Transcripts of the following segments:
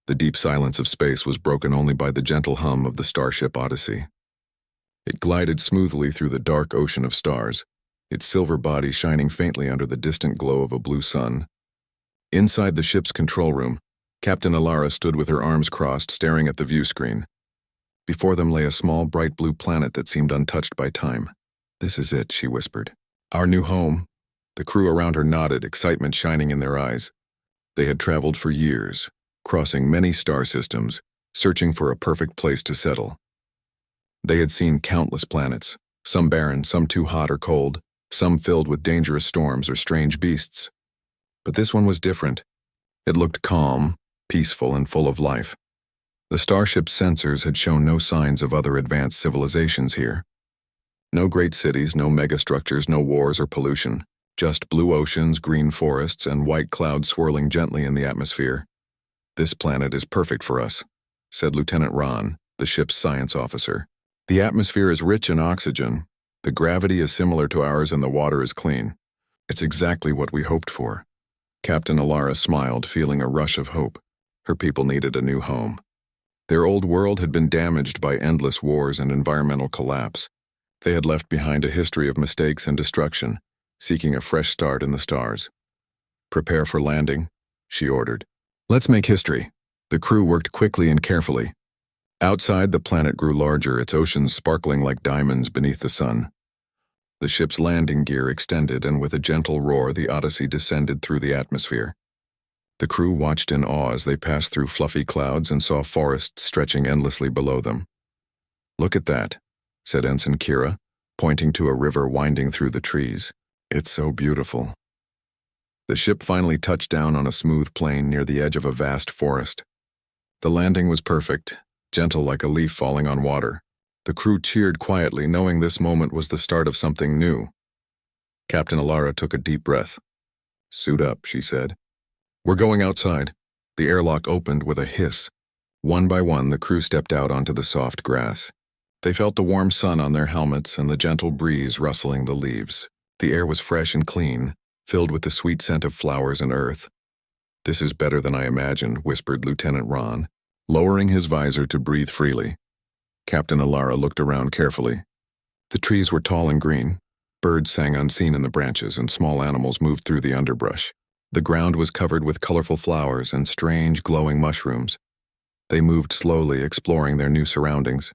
The deep silence of space was broken only by the gentle hum of the starship Odyssey. It glided smoothly through the dark ocean of stars, its silver body shining faintly under the distant glow of a blue sun. Inside the ship's control room, Captain Alara stood with her arms crossed, staring at the view screen. Before them lay a small, bright blue planet that seemed untouched by time. "This is it," she whispered. "Our new home." The crew around her nodded, excitement shining in their eyes. They had traveled for years, crossing many star systems, searching for a perfect place to settle. They had seen countless planets, some barren, some too hot or cold, some filled with dangerous storms or strange beasts. But this one was different. It looked calm, peaceful, and full of life. The starship's sensors had shown no signs of other advanced civilizations here. No great cities, no megastructures, no wars or pollution. Just blue oceans, green forests, and white clouds swirling gently in the atmosphere. "This planet is perfect for us," said Lieutenant Ron, the ship's science officer. "The atmosphere is rich in oxygen, the gravity is similar to ours, and the water is clean. It's exactly what we hoped for." Captain Alara smiled, feeling a rush of hope. Her people needed a new home. Their old world had been damaged by endless wars and environmental collapse. They had left behind a history of mistakes and destruction, seeking a fresh start in the stars. "Prepare for landing," she ordered. "Let's make history." The crew worked quickly and carefully. Outside, the planet grew larger, its oceans sparkling like diamonds beneath the sun. The ship's landing gear extended, and with a gentle roar, the Odyssey descended through the atmosphere. The crew watched in awe as they passed through fluffy clouds and saw forests stretching endlessly below them. "Look at that," said Ensign Kira, pointing to a river winding through the trees. "It's so beautiful." The ship finally touched down on a smooth plain near the edge of a vast forest. The landing was perfect, gentle like a leaf falling on water. The crew cheered quietly, knowing this moment was the start of something new. Captain Alara took a deep breath. "Suit up," she said. "We're going outside." The airlock opened with a hiss. One by one, the crew stepped out onto the soft grass. They felt the warm sun on their helmets and the gentle breeze rustling the leaves. The air was fresh and clean, filled with the sweet scent of flowers and earth. "This is better than I imagined," whispered Lieutenant Ron, lowering his visor to breathe freely. Captain Alara looked around carefully. The trees were tall and green. Birds sang unseen in the branches, and small animals moved through the underbrush. The ground was covered with colorful flowers and strange, glowing mushrooms. They moved slowly, exploring their new surroundings.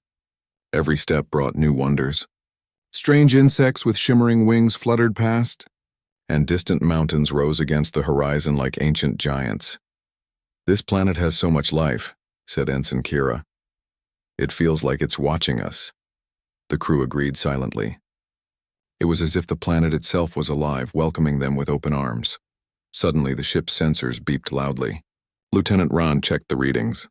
Every step brought new wonders. Strange insects with shimmering wings fluttered past, and distant mountains rose against the horizon like ancient giants. "This planet has so much life," said Ensign Kira. "It feels like it's watching us." The crew agreed silently. It was as if the planet itself was alive, welcoming them with open arms. Suddenly, the ship's sensors beeped loudly. Lieutenant Ron checked the readings.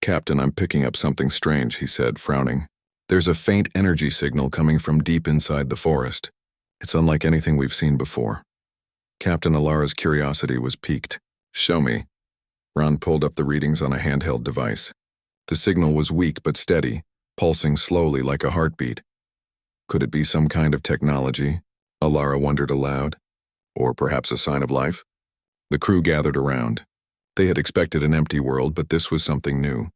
"Captain, I'm picking up something strange," he said, frowning. "There's a faint energy signal coming from deep inside the forest. It's unlike anything we've seen before." Captain Alara's curiosity was piqued. "Show me." Ron pulled up the readings on a handheld device. The signal was weak but steady, pulsing slowly like a heartbeat. Could it be some kind of technology? Alara wondered aloud. Or perhaps a sign of life? The crew gathered around. They had expected an empty world, but this was something new.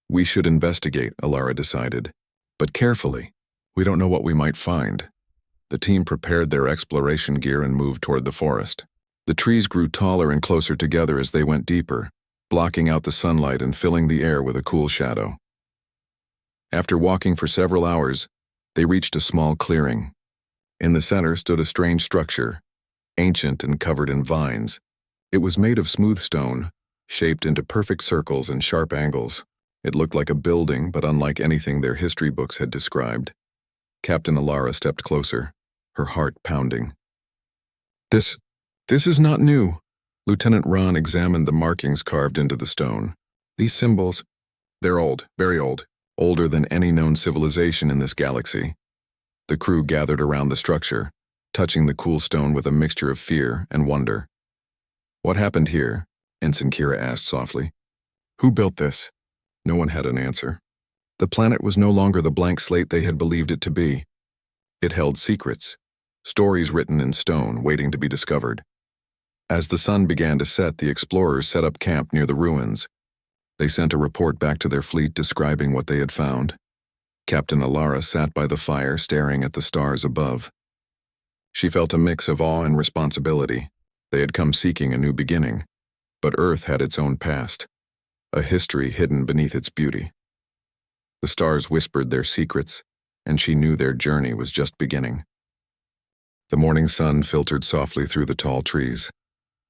"We should investigate," Alara decided. "But carefully. We don't know what we might find." The team prepared their exploration gear and moved toward the forest. The trees grew taller and closer together as they went deeper, blocking out the sunlight and filling the air with a cool shadow. After walking for several hours, they reached a small clearing. In the center stood a strange structure, ancient and covered in vines. It was made of smooth stone, shaped into perfect circles and sharp angles. It looked like a building, but unlike anything their history books had described. Captain Alara stepped closer, her heart pounding. This is not new." Lieutenant Ron examined the markings carved into the stone. "These symbols, they're old, very old, older than any known civilization in this galaxy." The crew gathered around the structure, touching the cool stone with a mixture of fear and wonder. "What happened here?" Ensign Kira asked softly. "Who built this?" No one had an answer. The planet was no longer the blank slate they had believed it to be. It held secrets, stories written in stone waiting to be discovered. As the sun began to set, the explorers set up camp near the ruins. They sent a report back to their fleet describing what they had found. Captain Alara sat by the fire staring at the stars above. She felt a mix of awe and responsibility. They had come seeking a new beginning, but Earth had its own past, a history hidden beneath its beauty. The stars whispered their secrets, and she knew their journey was just beginning. The morning sun filtered softly through the tall trees,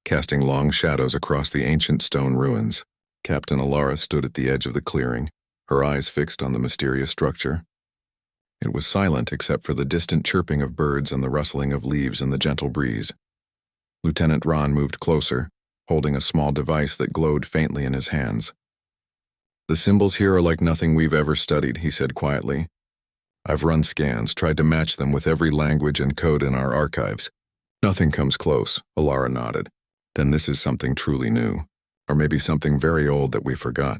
casting long shadows across the ancient stone ruins. Captain Alara stood at the edge of the clearing, her eyes fixed on the mysterious structure. It was silent except for the distant chirping of birds and the rustling of leaves in the gentle breeze. Lieutenant Ron moved closer, holding a small device that glowed faintly in his hands. "The symbols here are like nothing we've ever studied," he said quietly. "I've run scans, tried to match them with every language and code in our archives. Nothing comes close," Alara nodded. "Then this is something truly new, or maybe something very old that we forgot."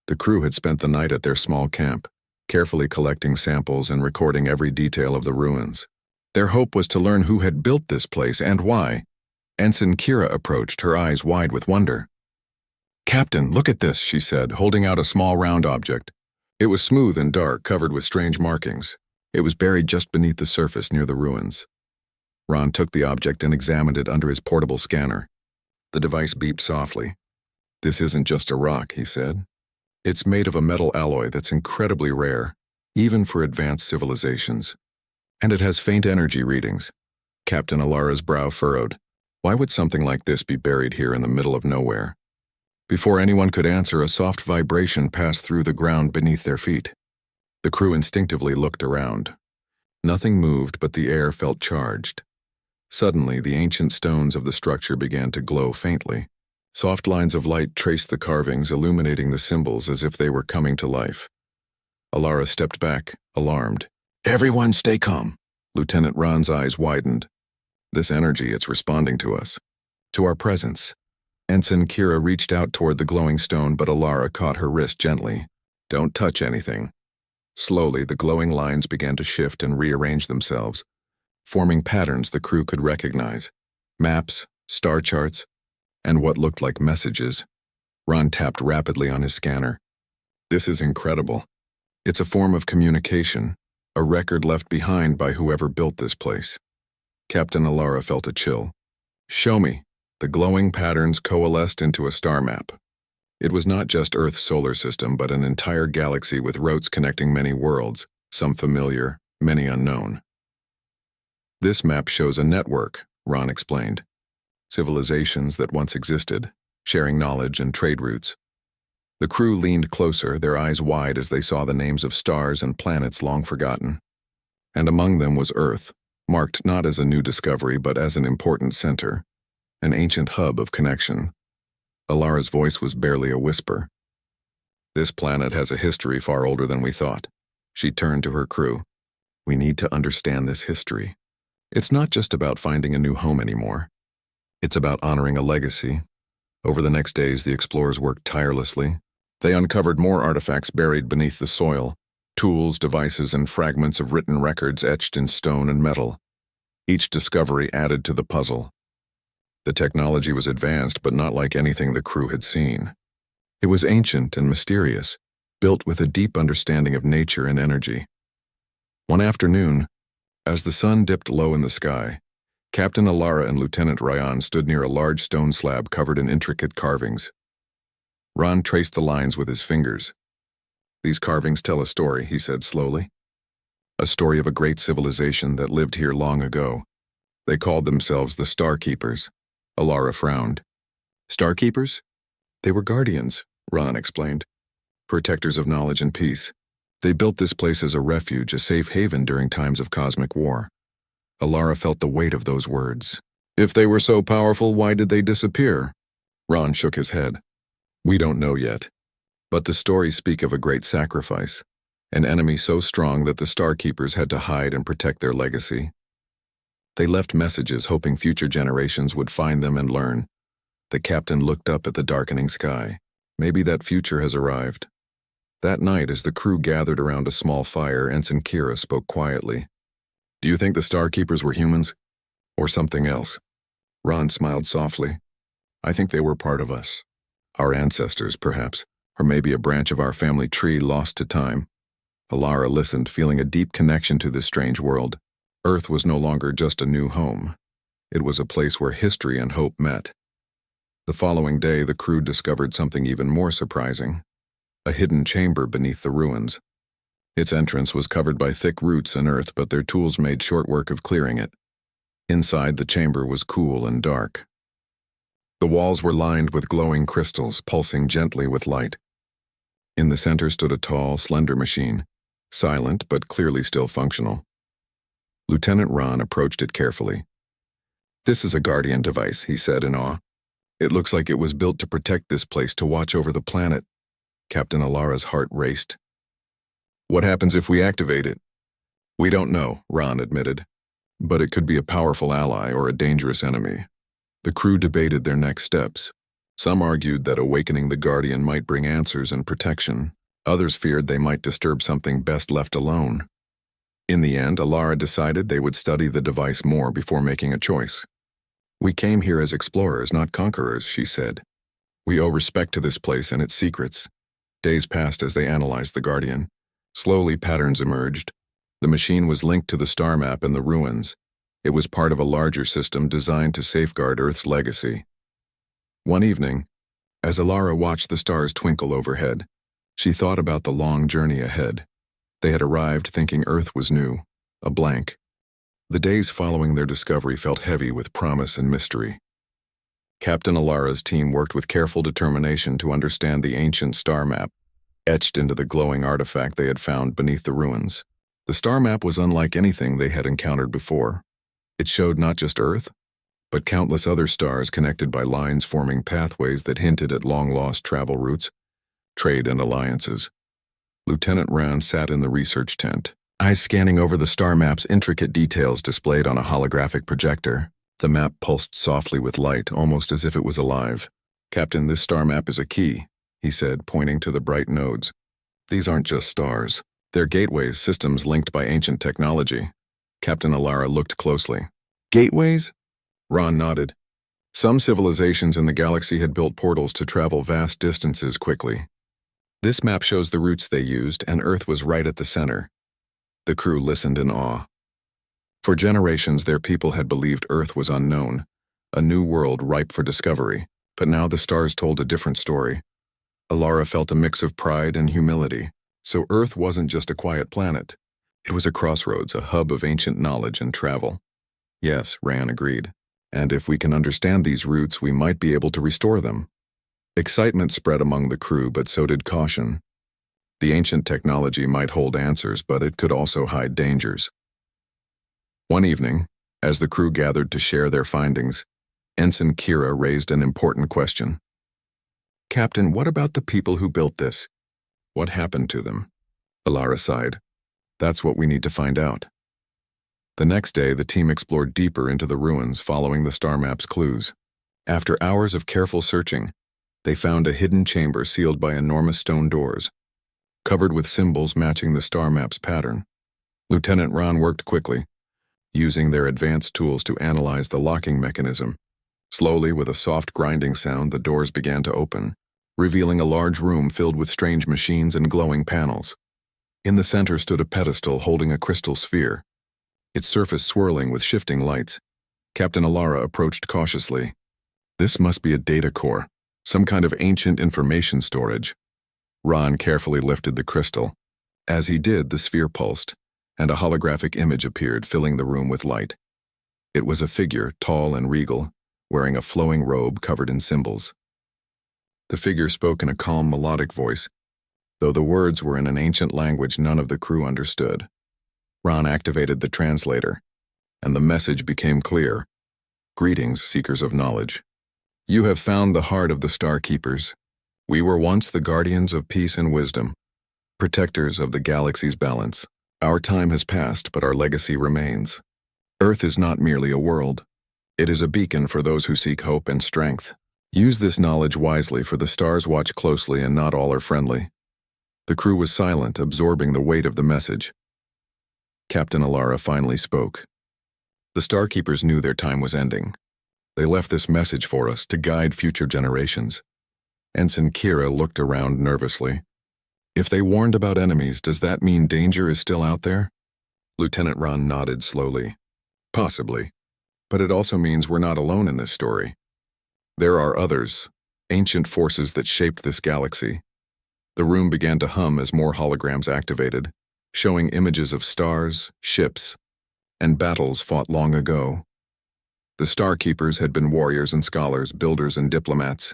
The crew had spent the night at their small camp, carefully collecting samples and recording every detail of the ruins. Their hope was to learn who had built this place and why. Ensign Kira approached, her eyes wide with wonder. "Captain, look at this," she said, holding out a small round object. It was smooth and dark, covered with strange markings. It was buried just beneath the surface near the ruins. Ron took the object and examined it under his portable scanner. The device beeped softly. "This isn't just a rock," he said. "It's made of a metal alloy that's incredibly rare, even for advanced civilizations. And it has faint energy readings." Captain Alara's brow furrowed. Why would something like this be buried here in the middle of nowhere? Before anyone could answer, a soft vibration passed through the ground beneath their feet. The crew instinctively looked around. Nothing moved, but the air felt charged. Suddenly, the ancient stones of the structure began to glow faintly. Soft lines of light traced the carvings, illuminating the symbols as if they were coming to life. Alara stepped back, alarmed. "Everyone stay calm." Lieutenant Ron's eyes widened. "This energy, it's responding to us. To our presence." Ensign Kira reached out toward the glowing stone, but Alara caught her wrist gently. "Don't touch anything." Slowly, the glowing lines began to shift and rearrange themselves, forming patterns the crew could recognize. Maps, star charts, and what looked like messages. Ron tapped rapidly on his scanner. "This is incredible. It's a form of communication, a record left behind by whoever built this place." Captain Alara felt a chill. "Show me." The glowing patterns coalesced into a star map. It was not just Earth's solar system, but an entire galaxy with routes connecting many worlds, some familiar, many unknown. "This map shows a network," Ron explained. "Civilizations that once existed, sharing knowledge and trade routes." The crew leaned closer, their eyes wide as they saw the names of stars and planets long forgotten. And among them was Earth, marked not as a new discovery but as an important center, an ancient hub of connection. Alara's voice was barely a whisper. "This planet has a history far older than we thought." She turned to her crew. "We need to understand this history. It's not just about finding a new home anymore. It's about honoring a legacy." Over the next days, the explorers worked tirelessly. They uncovered more artifacts buried beneath the soil, tools, devices, and fragments of written records etched in stone and metal. Each discovery added to the puzzle. The technology was advanced, but not like anything the crew had seen. It was ancient and mysterious, built with a deep understanding of nature and energy. One afternoon, as the sun dipped low in the sky, Captain Alara and Lieutenant Ryan stood near a large stone slab covered in intricate carvings. Ron traced the lines with his fingers. "These carvings tell a story," he said slowly. "A story of a great civilization that lived here long ago. They called themselves the Star Keepers." Alara frowned. "Star Keepers?" "They were guardians," Ron explained. "Protectors of knowledge and peace. They built this place as a refuge, a safe haven during times of cosmic war." Alara felt the weight of those words. "If they were so powerful, why did they disappear?" Ron shook his head. "We don't know yet. But the stories speak of a great sacrifice, an enemy so strong that the Star Keepers had to hide and protect their legacy. They left messages hoping future generations would find them and learn." The captain looked up at the darkening sky. "Maybe that future has arrived." That night, as the crew gathered around a small fire, Ensign Kira spoke quietly. "Do you think the Star Keepers were humans? Or something else?" Ron smiled softly. "I think they were part of us. Our ancestors, perhaps. Or maybe a branch of our family tree lost to time. Alara listened, feeling a deep connection to this strange world. Earth was no longer just a new home. It was a place where history and hope met. The following day, the crew discovered something even more surprising: a hidden chamber beneath the ruins. Its entrance was covered by thick roots and earth, but their tools made short work of clearing it. Inside, the chamber was cool and dark. The walls were lined with glowing crystals, pulsing gently with light. In the center stood a tall, slender machine, silent but clearly still functional. Lieutenant Ron approached it carefully. "This is a Guardian device," he said in awe. "It looks like it was built to protect this place, to watch over the planet." Captain Alara's heart raced. "What happens if we activate it?" "We don't know," Ron admitted. "But it could be a powerful ally or a dangerous enemy." The crew debated their next steps. Some argued that awakening the Guardian might bring answers and protection. Others feared they might disturb something best left alone. In the end, Alara decided they would study the device more before making a choice. "We came here as explorers, not conquerors," she said. "We owe respect to this place and its secrets." Days passed as they analyzed the Guardian. Slowly, patterns emerged. The machine was linked to the star map and the ruins. It was part of a larger system designed to safeguard Earth's legacy. One evening, as Alara watched the stars twinkle overhead, she thought about the long journey ahead. They had arrived thinking Earth was new, a blank. The days following their discovery felt heavy with promise and mystery. Captain Alara's team worked with careful determination to understand the ancient star map, etched into the glowing artifact they had found beneath the ruins. The star map was unlike anything they had encountered before. It showed not just Earth, but countless other stars connected by lines forming pathways that hinted at long-lost travel routes, trade, and alliances. Lieutenant Ron sat in the research tent, eyes scanning over the star map's intricate details displayed on a holographic projector. The map pulsed softly with light, almost as if it was alive. "Captain, this star map is a key," he said, pointing to the bright nodes. "These aren't just stars. They're gateways, systems linked by ancient technology." Captain Alara looked closely. "Gateways?" Ron nodded. Some civilizations in the galaxy had built portals to travel vast distances quickly. This map shows the routes they used, and Earth was right at the center. The crew listened in awe. For generations, their people had believed Earth was unknown, a new world ripe for discovery. But now the stars told a different story. Alara felt a mix of pride and humility. So Earth wasn't just a quiet planet. It was a crossroads, a hub of ancient knowledge and travel. "Yes," Ran agreed. "And if we can understand these routes, we might be able to restore them." Excitement spread among the crew, but so did caution. The ancient technology might hold answers, but it could also hide dangers. One evening, as the crew gathered to share their findings, Ensign Kira raised an important question. "Captain, what about the people who built this? What happened to them?" Alara sighed. "That's what we need to find out." The next day, the team explored deeper into the ruins, following the star map's clues. After hours of careful searching, they found a hidden chamber sealed by enormous stone doors, covered with symbols matching the star map's pattern. Lieutenant Ron worked quickly, using their advanced tools to analyze the locking mechanism. Slowly, with a soft grinding sound, the doors began to open, revealing a large room filled with strange machines and glowing panels. In the center stood a pedestal holding a crystal sphere, its surface swirling with shifting lights. Captain Alara approached cautiously. "This must be a data core, some kind of ancient information storage." Ron carefully lifted the crystal. As he did, the sphere pulsed, and a holographic image appeared, filling the room with light. It was a figure, tall and regal, wearing a flowing robe covered in symbols. The figure spoke in a calm, melodic voice, though the words were in an ancient language none of the crew understood. Ron activated the translator, and the message became clear. "Greetings, seekers of knowledge. You have found the heart of the Star Keepers. We were once the guardians of peace and wisdom, protectors of the galaxy's balance. Our time has passed, but our legacy remains. Earth is not merely a world. It is a beacon for those who seek hope and strength. Use this knowledge wisely, for the stars watch closely and not all are friendly." The crew was silent, absorbing the weight of the message. Captain Alara finally spoke. "The Starkeepers knew their time was ending. They left this message for us to guide future generations. Ensign Kira looked around nervously. If they warned about enemies, does that mean danger is still out there? Lieutenant Ron nodded slowly. Possibly. But it also means we're not alone in this story. There are others, ancient forces that shaped this galaxy. The room began to hum as more holograms activated, showing images of stars, ships, and battles fought long ago. The Starkeepers had been warriors and scholars, builders and diplomats.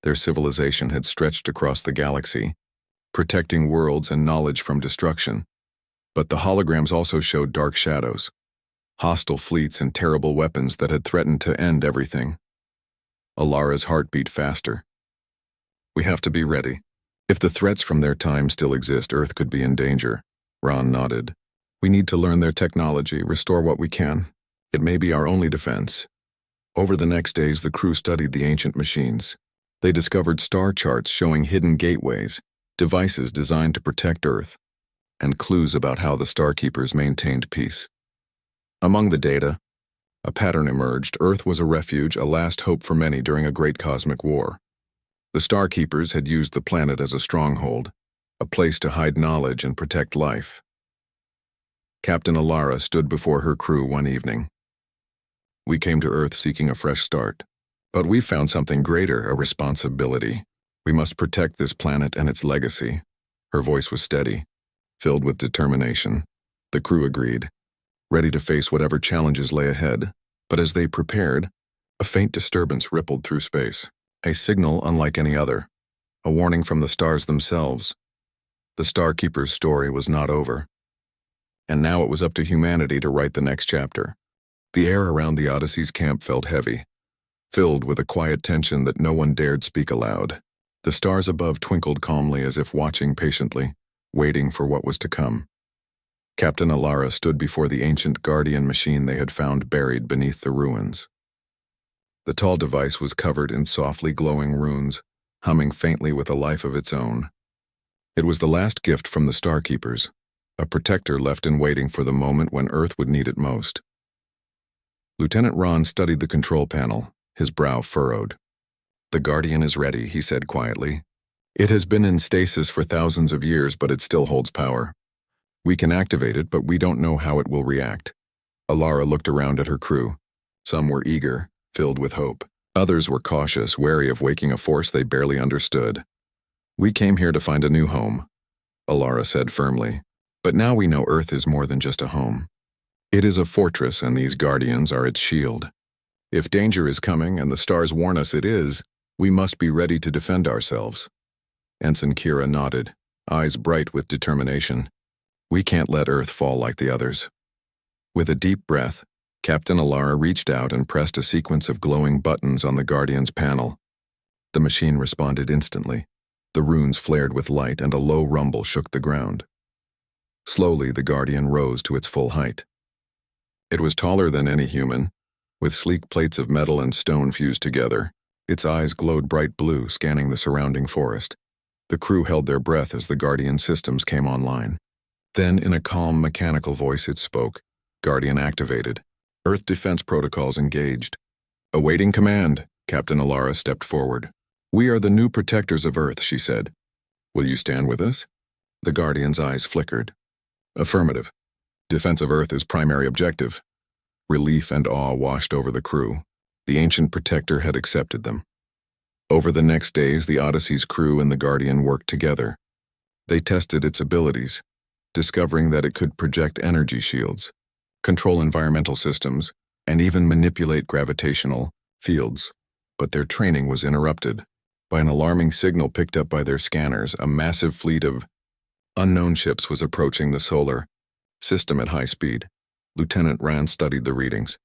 Their civilization had stretched across the galaxy, protecting worlds and knowledge from destruction. But the holograms also showed dark shadows, hostile fleets and terrible weapons that had threatened to end everything. Alara's heart beat faster. We have to be ready. If the threats from their time still exist, Earth could be in danger. Ron nodded. We need to learn their technology, restore what we can. It may be our only defense. Over the next days, the crew studied the ancient machines. They discovered star charts showing hidden gateways, devices designed to protect Earth, and clues about how the Starkeepers maintained peace. Among the data, a pattern emerged. Earth was a refuge, a last hope for many during a great cosmic war. The Starkeepers had used the planet as a stronghold, a place to hide knowledge and protect life. Captain Alara stood before her crew one evening. We came to Earth seeking a fresh start, but we found something greater, a responsibility. We must protect this planet and its legacy. Her voice was steady, filled with determination. The crew agreed, ready to face whatever challenges lay ahead. But as they prepared, a faint disturbance rippled through space, a signal unlike any other, a warning from the stars themselves. The Starkeeper's story was not over, and now it was up to humanity to write the next chapter. The air around the Odyssey's camp felt heavy, filled with a quiet tension that no one dared speak aloud. The stars above twinkled calmly as if watching patiently, waiting for what was to come. Captain Alara stood before the ancient Guardian machine they had found buried beneath the ruins. The tall device was covered in softly glowing runes, humming faintly with a life of its own. It was the last gift from the Starkeepers, a protector left in waiting for the moment when Earth would need it most. Lieutenant Ron studied the control panel, his brow furrowed. The Guardian is ready, he said quietly. It has been in stasis for thousands of years, but it still holds power. We can activate it, but we don't know how it will react. Alara looked around at her crew. Some were eager, filled with hope. Others were cautious, wary of waking a force they barely understood. We came here to find a new home, Alara said firmly. But now we know Earth is more than just a home. It is a fortress, and these Guardians are its shield. If danger is coming, and the stars warn us it is, we must be ready to defend ourselves. Ensign Kira nodded, eyes bright with determination. We can't let Earth fall like the others. With a deep breath, Captain Alara reached out and pressed a sequence of glowing buttons on the Guardian's panel. The machine responded instantly. The runes flared with light and a low rumble shook the ground. Slowly, the Guardian rose to its full height. It was taller than any human, with sleek plates of metal and stone fused together. Its eyes glowed bright blue, scanning the surrounding forest. The crew held their breath as the Guardian systems came online. Then, in a calm, mechanical voice, it spoke. Guardian activated. Earth defense protocols engaged. Awaiting command, Captain Alara stepped forward. We are the new protectors of Earth, she said. Will you stand with us? The Guardian's eyes flickered. Affirmative. Defense of Earth is primary objective. Relief and awe washed over the crew. The ancient protector had accepted them. Over the next days, the Odyssey's crew and the Guardian worked together. They tested its abilities, discovering that it could project energy shields, control environmental systems, and even manipulate gravitational fields. But their training was interrupted by an alarming signal picked up by their scanners. A massive fleet of unknown ships was approaching the solar system at high speed. Lieutenant Rand studied the readings.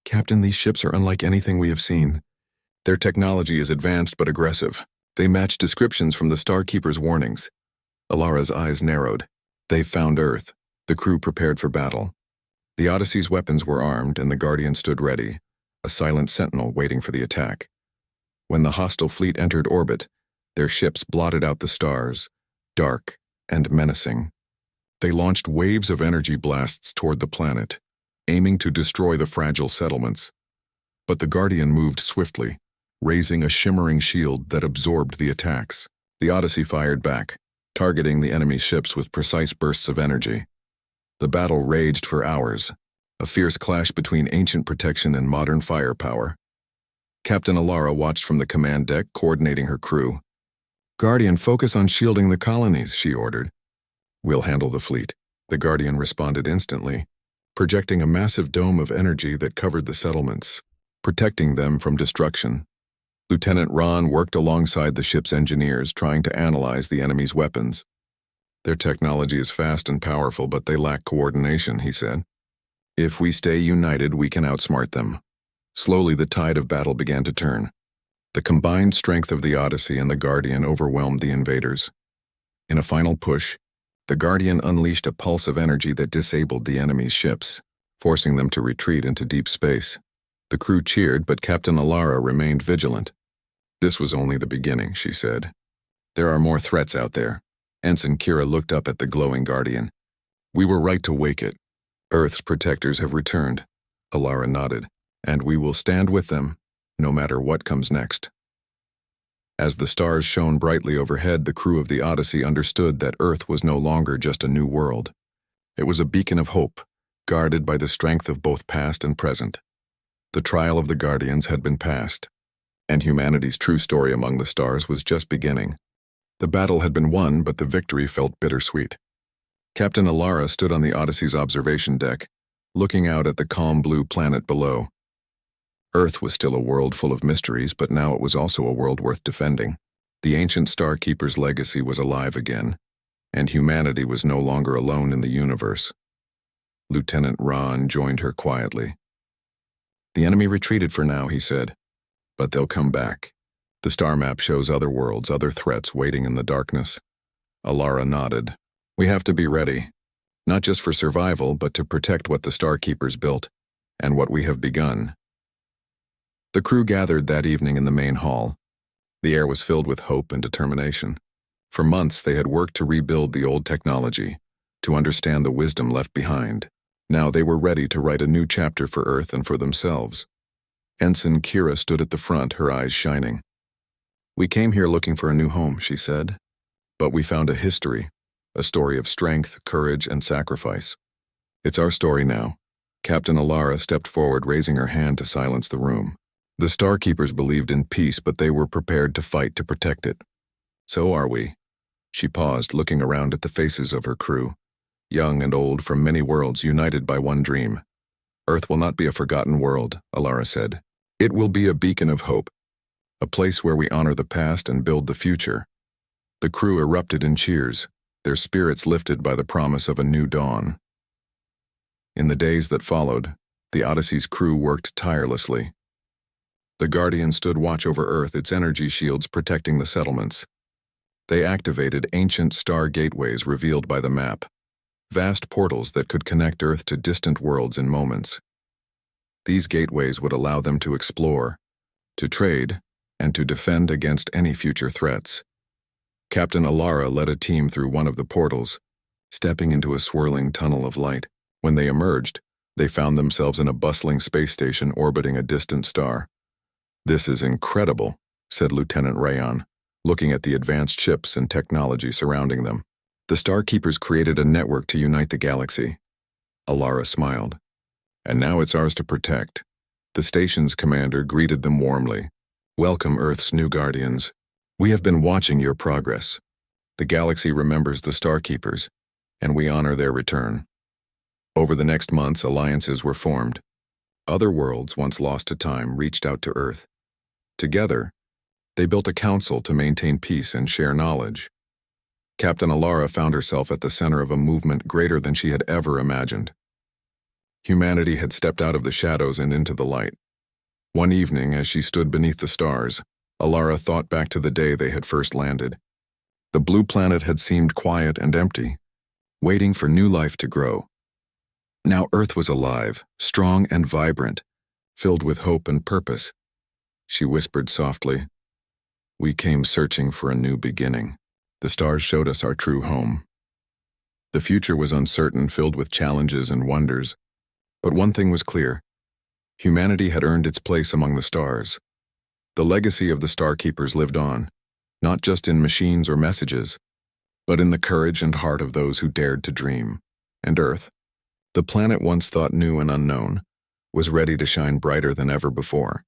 Captain, these ships are unlike anything we have seen. Their technology is advanced but aggressive. They match descriptions from the Starkeeper's warnings. Alara's eyes narrowed. They found Earth. The crew prepared for battle. The Odyssey's weapons were armed, and the Guardian stood ready, a silent sentinel waiting for the attack. When the hostile fleet entered orbit, their ships blotted out the stars, dark and menacing. They launched waves of energy blasts toward the planet, aiming to destroy the fragile settlements. But the Guardian moved swiftly, raising a shimmering shield that absorbed the attacks. The Odyssey fired back, targeting the enemy ships with precise bursts of energy. The battle raged for hours, a fierce clash between ancient protection and modern firepower. Captain Alara watched from the command deck, coordinating her crew. "Guardian, focus on shielding the colonies," she ordered. "We'll handle the fleet," the Guardian responded instantly, projecting a massive dome of energy that covered the settlements, protecting them from destruction. Lieutenant Ron worked alongside the ship's engineers, trying to analyze the enemy's weapons. "Their technology is fast and powerful, but they lack coordination," he said. "If we stay united, we can outsmart them." Slowly, the tide of battle began to turn. The combined strength of the Odyssey and the Guardian overwhelmed the invaders. In a final push, the Guardian unleashed a pulse of energy that disabled the enemy's ships, forcing them to retreat into deep space. The crew cheered, but Captain Alara remained vigilant. "This was only the beginning," she said. "There are more threats out there." Ensign Kira looked up at the glowing Guardian. "We were right to wake it. Earth's protectors have returned." Alara nodded. "And we will stand with them, no matter what comes next." As the stars shone brightly overhead, the crew of the Odyssey understood that Earth was no longer just a new world. It was a beacon of hope, guarded by the strength of both past and present. The trial of the Guardians had been passed, and humanity's true story among the stars was just beginning. The battle had been won, but the victory felt bittersweet. Captain Alara stood on the Odyssey's observation deck, looking out at the calm blue planet below. Earth was still a world full of mysteries, but now it was also a world worth defending. The ancient Starkeeper's legacy was alive again, and humanity was no longer alone in the universe. Lieutenant Ron joined her quietly. "The enemy retreated for now," he said, "but they'll come back. The star map shows other worlds, other threats waiting in the darkness." Alara nodded. "We have to be ready, not just for survival, but to protect what the Starkeepers built, and what we have begun." The crew gathered that evening in the main hall. The air was filled with hope and determination. For months they had worked to rebuild the old technology, to understand the wisdom left behind. Now they were ready to write a new chapter for Earth and for themselves. Ensign Kira stood at the front, her eyes shining. "We came here looking for a new home," she said. "But we found a history, a story of strength, courage, and sacrifice. It's our story now." Captain Alara stepped forward, raising her hand to silence the room. The Starkeepers believed in peace, but they were prepared to fight to protect it. So are we. She paused, looking around at the faces of her crew, young and old from many worlds, united by one dream. "Earth will not be a forgotten world," Alara said. "It will be a beacon of hope, a place where we honor the past and build the future." The crew erupted in cheers, their spirits lifted by the promise of a new dawn. In the days that followed, the Odyssey's crew worked tirelessly. The Guardian stood watch over Earth, its energy shields protecting the settlements. They activated ancient star gateways revealed by the map, vast portals that could connect Earth to distant worlds in moments. These gateways would allow them to explore, to trade, and to defend against any future threats. Captain Alara led a team through one of the portals, stepping into a swirling tunnel of light. When they emerged, they found themselves in a bustling space station orbiting a distant star. "This is incredible," said Lieutenant Rayon, looking at the advanced ships and technology surrounding them. "The Starkeepers created a network to unite the galaxy." Alara smiled. "And now it's ours to protect." The station's commander greeted them warmly. "Welcome, Earth's new Guardians. We have been watching your progress. The galaxy remembers the Starkeepers, and we honor their return." Over the next months, alliances were formed. Other worlds, once lost to time, reached out to Earth. Together, they built a council to maintain peace and share knowledge. Captain Alara found herself at the center of a movement greater than she had ever imagined. Humanity had stepped out of the shadows and into the light. One evening, as she stood beneath the stars, Alara thought back to the day they had first landed. The blue planet had seemed quiet and empty, waiting for new life to grow. Now Earth was alive, strong and vibrant, filled with hope and purpose. She whispered softly, "We came searching for a new beginning. The stars showed us our true home." The future was uncertain, filled with challenges and wonders. But one thing was clear. Humanity had earned its place among the stars. The legacy of the Starkeepers lived on, not just in machines or messages, but in the courage and heart of those who dared to dream. And Earth, the planet once thought new and unknown, was ready to shine brighter than ever before.